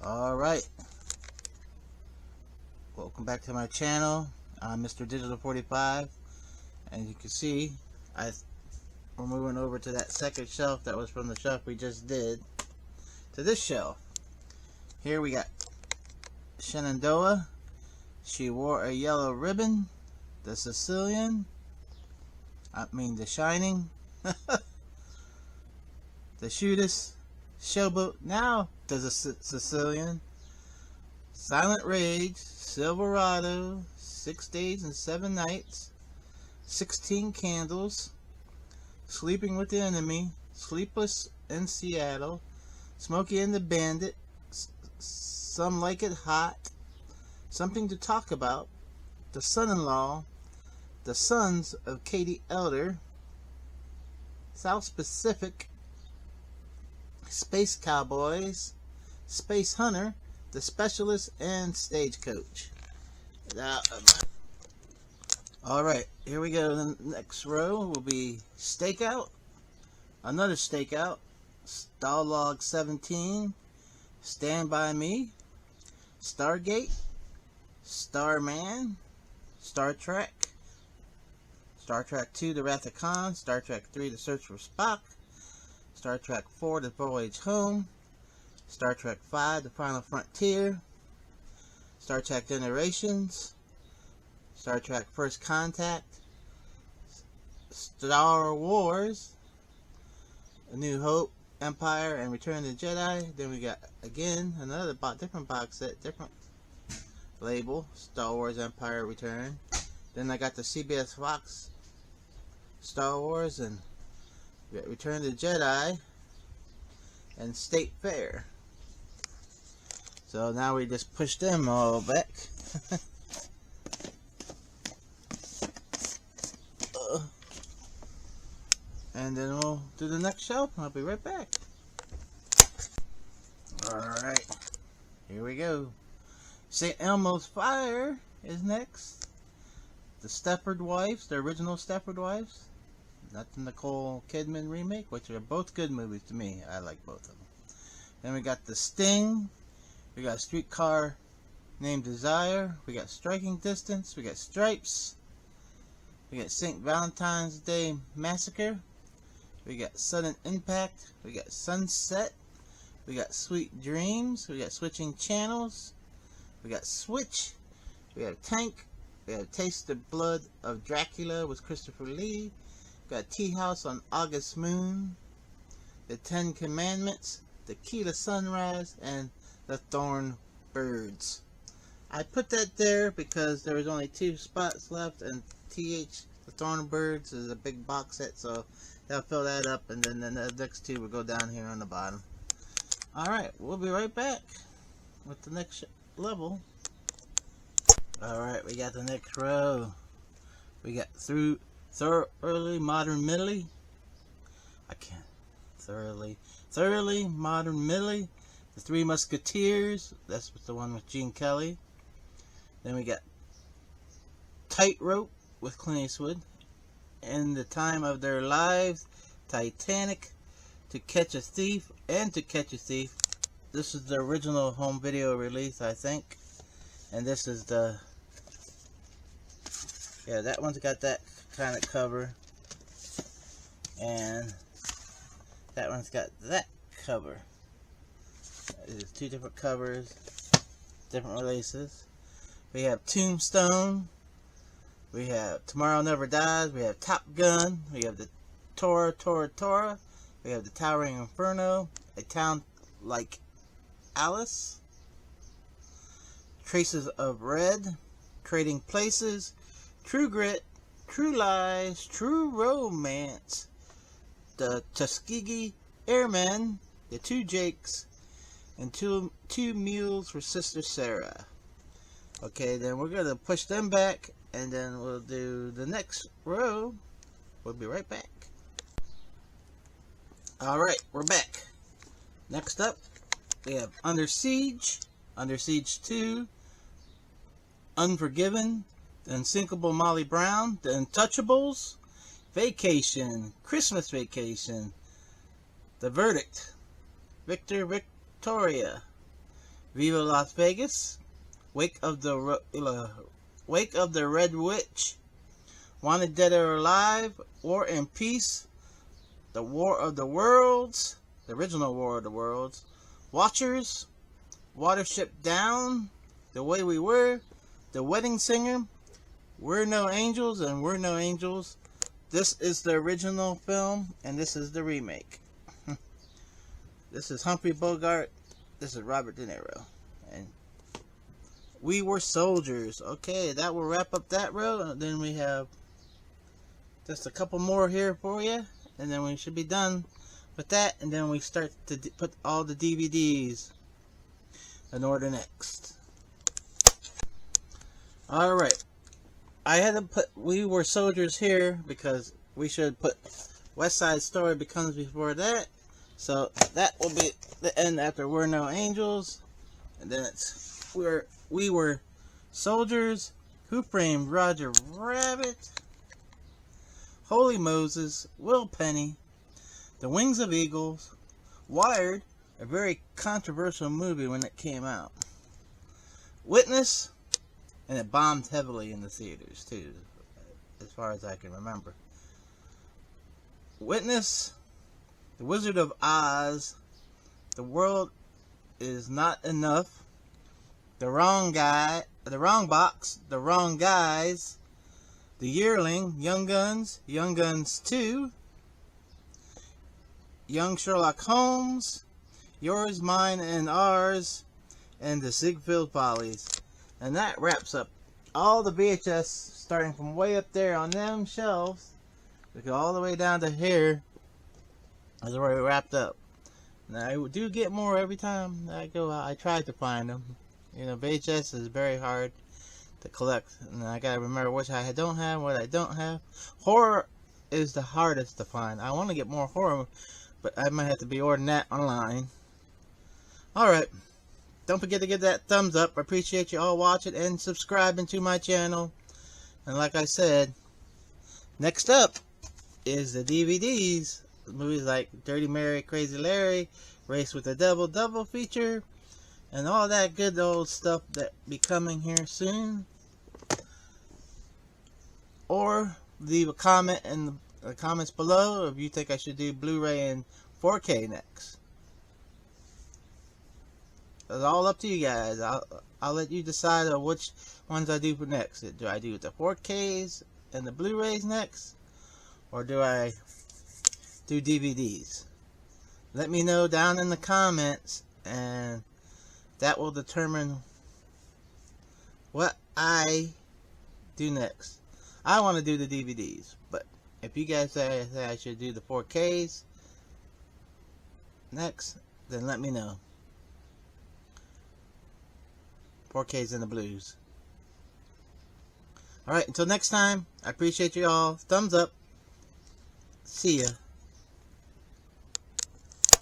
Alright, welcome back to my channel. I'm Mr. Digital 45, and you can see we're moving over to that second shelf that was from the shelf we just did to this shelf. Here we got Shenandoah. She wore a yellow ribbon. The Sicilian, the Shining, the Shootist, Showboat, now there's a Sicilian, Silent Rage, Silverado, 6 Days and 7 Nights, 16 Candles, Sleeping with the Enemy, Sleepless in Seattle, Smokey and the Bandit, Some Like It Hot, Something to Talk About, The Son-in-Law, The Sons of Katie Elder, South Pacific, Space Cowboys, Space Hunter, The Specialist, and Stagecoach. Alright, here we go. The next row will be Stakeout, another Stakeout, Star Log 17, Stand By Me, Stargate, Starman, Star Trek, Star Trek 2, The Wrath of Khan, Star Trek 3, The Search for Spock, Star Trek 4, The Voyage Home, Star Trek 5, The Final Frontier, Star Trek Generations, Star Trek First Contact, Star Wars, A New Hope, Empire, and Return of the Jedi. Then we got, again, another different box set, different label, Star Wars Empire Return. Then I got the CBS Fox Star Wars and Return of the Jedi and State Fair. So now we just push them all back. And then we'll do the next shelf and I'll be right back. Alright, here we go. St. Elmo's Fire is next. The Stepford Wives, the original Stepford Wives. Not the Nicole Kidman remake, which are both good movies to me. I like both of them. Then we got The Sting. We got Streetcar Named Desire. We got Striking Distance. We got Stripes. We got St. Valentine's Day Massacre. We got Sudden Impact. We got Sunset. We got Sweet Dreams. We got Switching Channels. We got Switch. We have Tank. We have Taste the Blood of Dracula with Christopher Lee. We got Tea House on August Moon. The 10 Commandments. The Key to Sunrise. And the Thorn Birds. I put that there because there was only 2 spots left, and the Thorn Birds is a big box set, so they'll fill that up, and then the next 2 will go down here on the bottom. Alright, we'll be right back with the next level. Alright, we got the next row. We got Thoroughly Modern Millie. Thoroughly Modern Millie. The Three Musketeers. That's the one with Gene Kelly. Then we got Tightrope with Clint Eastwood. In the Time of Their Lives. Titanic. To Catch a Thief. And To Catch a Thief. This is the original home video release, I think. And this is the... yeah, that one's got that kind of cover. And that one's got that cover. There's 2 different covers, different releases. We have Tombstone. We have Tomorrow Never Dies. We have Top Gun. We have the Tora. We have the Towering Inferno. A Town Like Alice. Traces of Red. Trading Places. True Grit. True Lies. True Romance. The Tuskegee Airmen. The 2 Jakes. And two Mules for Sister Sarah. Okay, then we're going to push them back, and then we'll do the next row. We'll be right back. Alright, we're back. Next up, we have Under Siege, Under Siege 2, Unforgiven, The Unsinkable Molly Brown, The Untouchables, Vacation, Christmas Vacation, The Verdict, Victoria. Viva Las Vegas, Wake of the Red Witch, Wanted Dead or Alive, War and Peace, The War of the Worlds, the original War of the Worlds, Watchers, Watership Down, The Way We Were, The Wedding Singer, We're No Angels, and We're No Angels. This is the original film, and this is the remake. This is Humphrey Bogart. This is Robert De Niro. And We Were Soldiers. Okay, that will wrap up that row. And then we have just a couple more here for you. And then we should be done with that. And then we start to put all the DVDs in order next. Alright. I had to put We Were Soldiers here because we should put West Side Story Becomes before that. So that will be the end after We're No Angels. And then it's We Were Soldiers, Who Framed Roger Rabbit, Holy Moses, Will Penny, The Wings of Eagles, Wired, a very controversial movie when it came out, Witness, and it bombed heavily in the theaters too, as far as I can remember. Witness, The Wizard of Oz, The World Is Not Enough, The Wrong Box, The Wrong Guys, The Yearling, Young Guns 2, Young Sherlock Holmes, Yours, Mine, and Ours, and The Sigfield Follies. And that wraps up all the VHS, starting from way up there on them shelves, we go all the way down to here. That's where we wrapped up. Now, I do get more every time I go out. I try to find them. You know, VHS is very hard to collect. And I gotta remember which I don't have, what I don't have. Horror is the hardest to find. I want to get more horror, but I might have to be ordering that online. Alright. Don't forget to give that thumbs up. I appreciate you all watching and subscribing to my channel. And like I said, next up is the DVDs. Movies like Dirty Mary, Crazy Larry, Race with the Devil double feature, and all that good old stuff that be coming here soon. Or leave a comment in the comments below if you think I should do Blu-ray and 4K next. It's all up to you guys. I'll let you decide on which ones I do for next. Do I do the 4Ks and the Blu-rays next, or do I do DVDs? Let me know down in the comments, and that will determine what I do next. I want to do the DVDs, but if you guys say I should do the 4Ks next, then let me know. 4Ks and the blues. Alright, until next time, I appreciate you all. Thumbs up. See ya.